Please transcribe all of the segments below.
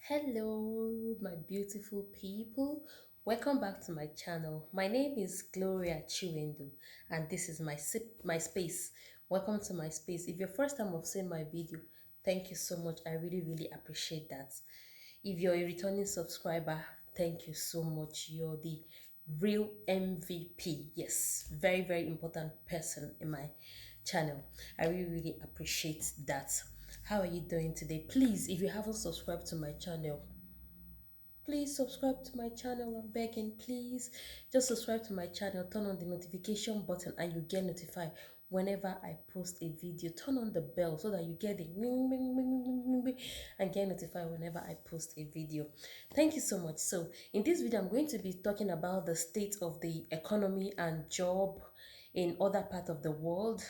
Hello, my beautiful people. Welcome back to my channel. My name is Gloria Chiwendu, and this is my space. Welcome to my space. If you're first time of seeing my video, thank you so much. I really appreciate that. If you're a returning subscriber, thank you so much. You're the real MVP. Yes, very important person in my channel. I really appreciate that. How are you doing today? Please, if you haven't subscribed to my channel, please subscribe to my channel. I'm begging, please. Just subscribe to my channel, turn on the notification button, and you get notified whenever I post a video. Turn on the bell so that you get the ring, ring, ring, ring, ring, ring, and get notified whenever I post a video. Thank you so much. So, in this video, I'm going to be talking about the state of the economy and job in other part of the world.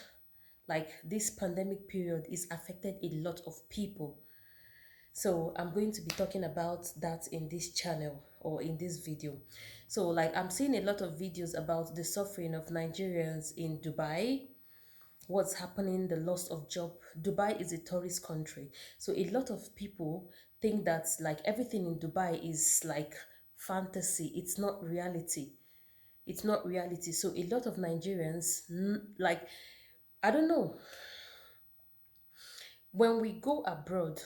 Like this pandemic period is affected a lot of people, so I'm going to be talking about that in this channel or in this video. So like I'm seeing a lot of videos about the suffering of Nigerians in Dubai, what's happening, the loss of job. Dubai is a tourist country, so a lot of people think that like everything in Dubai is like fantasy. It's not reality. It's not reality. So a lot of Nigerians like, I don't know, when we go abroad,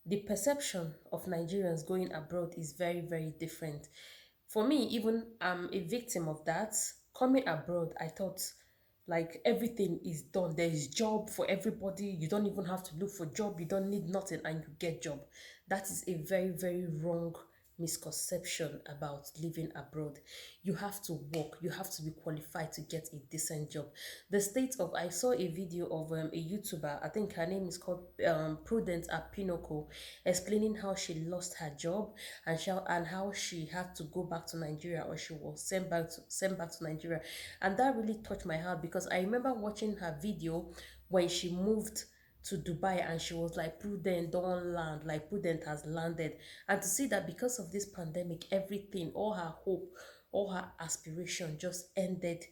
the perception of Nigerians going abroad is very different. For me, even I'm a victim of that. Coming abroad, I thought like everything is done. There is job for everybody. You don't even have to look for job. You don't need nothing and you get job. That is a very wrong misconception about living abroad. You have to work, you have to be qualified to get a decent job. The state of, I saw a video of a YouTuber, I think her name is called Prudence Apinoko, explaining how she lost her job and how she had to go back to Nigeria, or she was sent back to Nigeria. And that really touched my heart because I remember watching her video when she moved to Dubai and she was like, Prudent, don't land. Like, Prudent has landed. And to see that because of this pandemic, everything, all her hope, all her aspiration just ended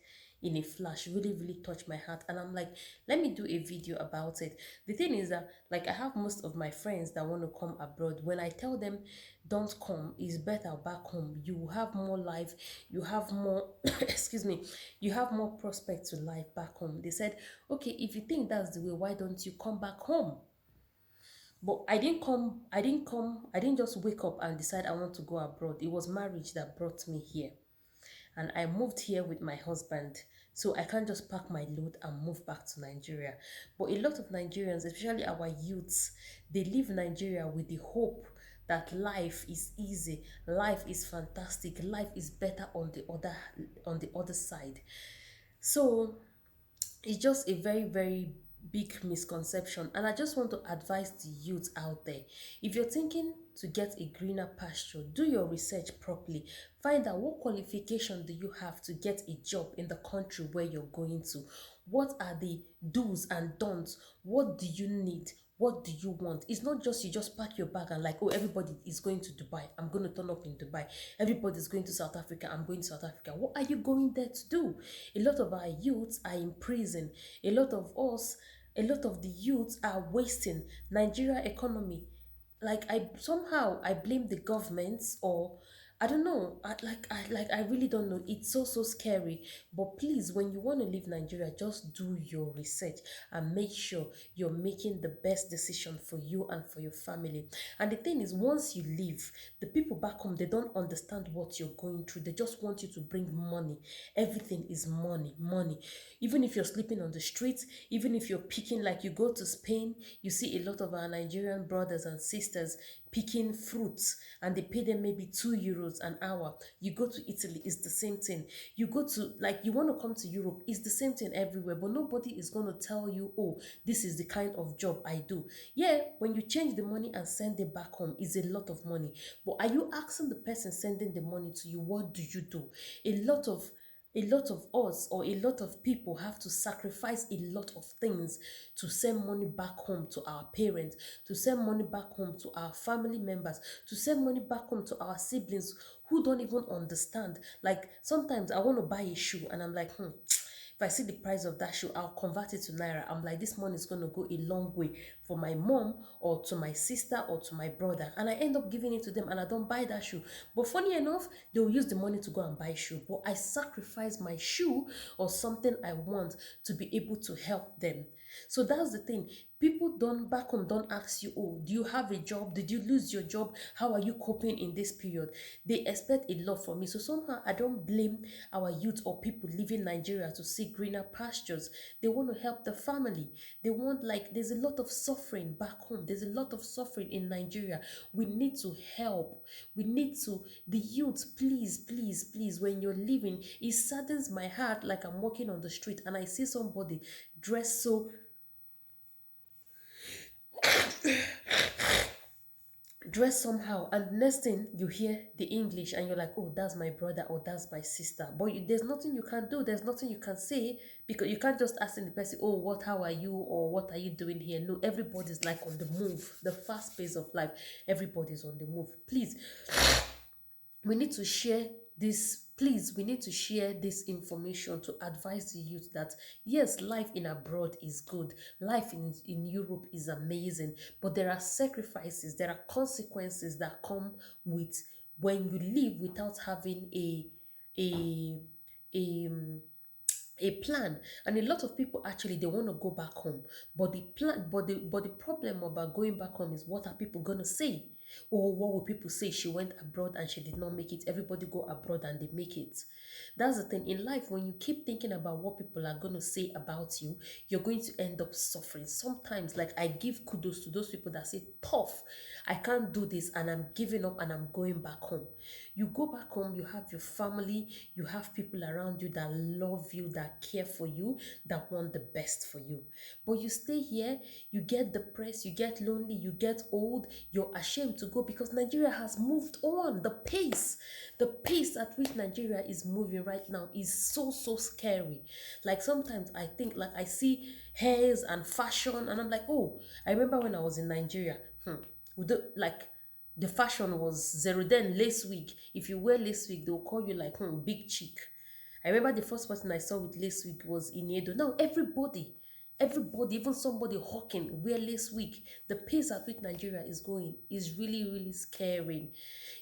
in a flash, really touched my heart. And I'm like, let me do a video about it. The thing is that like I have most of my friends that want to come abroad. When I tell them don't come, it's better back home. You have more life, you have more excuse me, you have more prospect to life back home. They said, okay, if you think that's the way, why don't you come back home? But I didn't just wake up and decide I want to go abroad. It was marriage that brought me here. And I moved here with my husband. So I can't just pack my load and move back to Nigeria. But a lot of Nigerians, especially our youths, they leave Nigeria with the hope that life is easy, life is fantastic, life is better on the other side. So it's just a very big misconception, and I just want to advise the youth out there. If you're thinking to get a greener pasture, do your research properly. Find out what qualification do you have to get a job in the country where you're going to. What are the do's and don'ts? What do you need? What do you want? It's not just you just pack your bag and like, oh, everybody is going to Dubai, I'm going to turn up in Dubai. Everybody's going to South Africa, I'm going to South Africa. What are you going there to do? A lot of our youths are in prison. A lot of the youths are wasting Nigeria economy. Like I blame the governments, or I don't know. I really don't know. It's so scary. But please, when you want to leave Nigeria, just do your research and make sure you're making the best decision for you and for your family. And the thing is, once you leave, the people back home, they don't understand what you're going through. They just want you to bring money. Everything is money. Even if you're sleeping on the streets, even if you're picking, like you go to Spain, you see a lot of our Nigerian brothers and sisters picking fruits and they pay them maybe €2 an hour. You go to Italy, it's the same thing. You go to, like, you want to come to Europe, it's the same thing everywhere, but nobody is going to tell you, oh, this is the kind of job I do. Yeah, when you change the money and send it back home, it's a lot of money. But are you asking the person sending the money to you, what do you do? A lot of us, or a lot of people, have to sacrifice a lot of things to send money back home to our parents, to send money back home to our family members, to send money back home to our siblings who don't even understand. Like sometimes I want to buy a shoe and I'm like, If I see the price of that shoe, I'll convert it to naira. I'm like, this money is going to go a long way for my mom or to my sister or to my brother. And I end up giving it to them and I don't buy that shoe. But funny enough, they will use the money to go and buy shoe. But I sacrifice my shoe or something I want to be able to help them. So that's the thing. People don't back home don't ask you, oh, do you have a job? Did you lose your job? How are you coping in this period? They expect a lot from me. So somehow I don't blame our youth or people leaving Nigeria to see greener pastures. They want to help the family. They want, like, there's a lot of suffering back home. There's a lot of suffering in Nigeria. We need to help. We need to, the youth, please, please, please, when you're leaving, it saddens my heart like I'm walking on the street and I see somebody dressed somehow, and next thing you hear the English and you're like, oh, that's my brother or that's my sister, but there's nothing you can do, there's nothing you can say, because you can't just ask the person, oh, what, how are you, or what are you doing here? No, everybody's like on the move, the fast pace of life, everybody's on the move. Please, we need to share this, please, we need to share this information to advise the youth that yes, life in abroad is good, life in Europe is amazing, but there are sacrifices, there are consequences that come with when you live without having a a a plan. And a lot of people actually they want to go back home, but the plan but the problem about going back home is, what are people going to say? Or what will people say? She went abroad and she did not make it. Everybody go abroad and they make it. That's the thing in life. When you keep thinking about what people are going to say about you, you're going to end up suffering. Sometimes, like, I give kudos to those people that say, tough, I can't do this and I'm giving up and I'm going back home. You go back home, you have your family, you have people around you that love you, that care for you, that want the best for you. But you stay here, you get depressed, you get lonely, you get old, you're ashamed to go because Nigeria has moved on. The pace at which Nigeria is moving right now is so, so scary. Like, sometimes I think, like, I see hairs and fashion and I'm like, oh, I remember when I was in Nigeria, like, the fashion was zero. Then lace wig, if you wear lace wig, they'll call you like, big chick. I remember the first person I saw with lace wig was Inedo. Now everybody, even somebody hawking, wear lace wig. The pace at which Nigeria is going is really, really scary.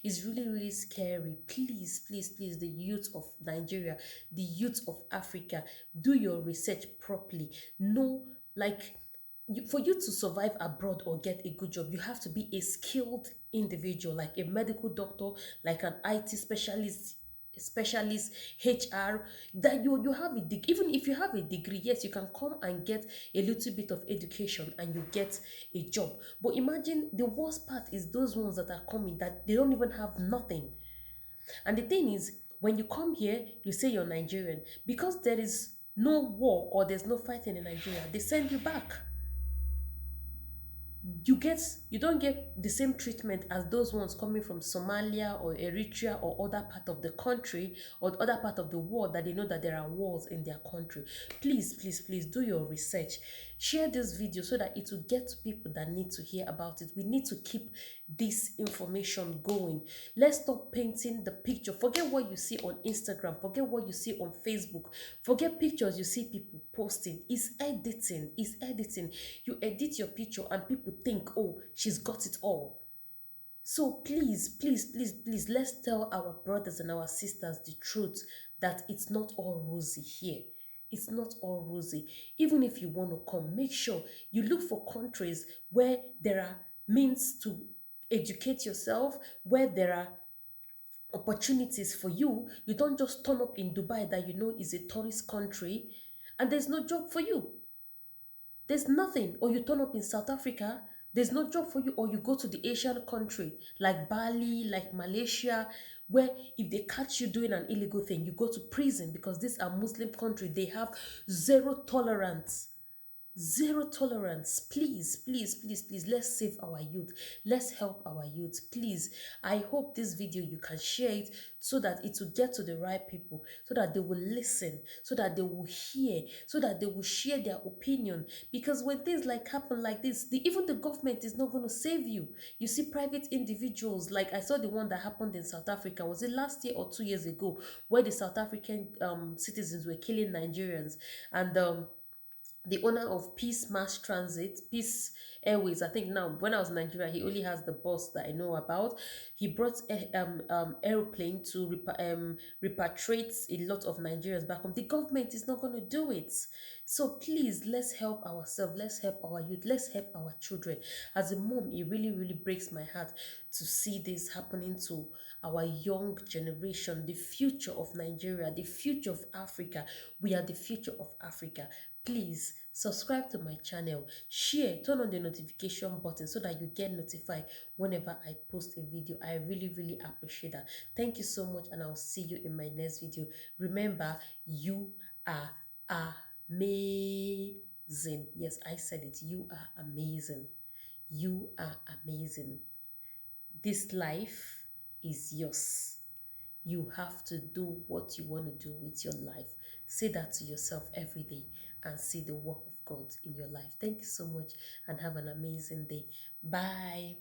It's really, really scary. Please, please, please, the youth of Nigeria, the youth of Africa, do your research properly. Know, like, for you to survive abroad or get a good job, you have to be a skilled individual, like a medical doctor, like an IT specialist, HR, that you have a degree. Even if you have a degree, yes, you can come and get a little bit of education and you get a job. But imagine, the worst part is those ones that are coming that they don't even have nothing. And the thing is, when you come here, you say you're Nigerian, because there is no war or there's no fighting in Nigeria, they send you back. You don't get the same treatment as those ones coming from Somalia or Eritrea or other part of the country or other part of the world that they know that there are wars in their country. Please, please, please do your research. Share this video so that it will get to people that need to hear about it. We need to keep this information going. Let's stop painting the picture. Forget what you see on Instagram. Forget what you see on Facebook. Forget pictures you see people posting. It's editing. It's editing. You edit your picture and people think, oh, she's got it all. So please, please, please, please, let's tell our brothers and our sisters the truth that it's not all rosy here. It's not all rosy. Even if you want to come, make sure you look for countries where there are means to educate yourself, where there are opportunities for you. You don't just turn up in Dubai that you know is a tourist country and there's no job for you. There's nothing. Or you turn up in South Africa, there's no job for you. Or you go to the Asian country like Bali, like Malaysia, where if they catch you doing an illegal thing, you go to prison, because these are Muslim countries. They have zero tolerance Zero tolerance. Please, please, please, please. Let's save our youth. Let's help our youth. Please. I hope this video you can share it so that it will get to the right people, so that they will listen, so that they will hear, so that they will share their opinion. Because when things like happen like this, even the government is not going to save you. You see private individuals, like I saw the one that happened in South Africa. Was it last year or 2 years ago, where the South African citizens were killing Nigerians, and the owner of Peace Mass Transit, Peace Airways. I think now, when I was in Nigeria, he only has the bus that I know about. He brought a aeroplane to repatriate a lot of Nigerians back home. The government is not going to do it. So please, let's help ourselves. Let's help our youth. Let's help our children. As a mom, it really, really breaks my heart to see this happening to our young generation, the future of Nigeria, the future of Africa. We are the future of Africa. Please subscribe to my channel, share, turn on the notification button so that you get notified whenever I post a video. I really, really appreciate that. Thank you so much, and I'll see you in my next video. Remember, you are amazing. Yes, I said it. You are amazing. You are amazing. This life is yours. You have to do what you want to do with your life. Say that to yourself every day and see the work of God in your life. Thank you so much and have an amazing day. Bye.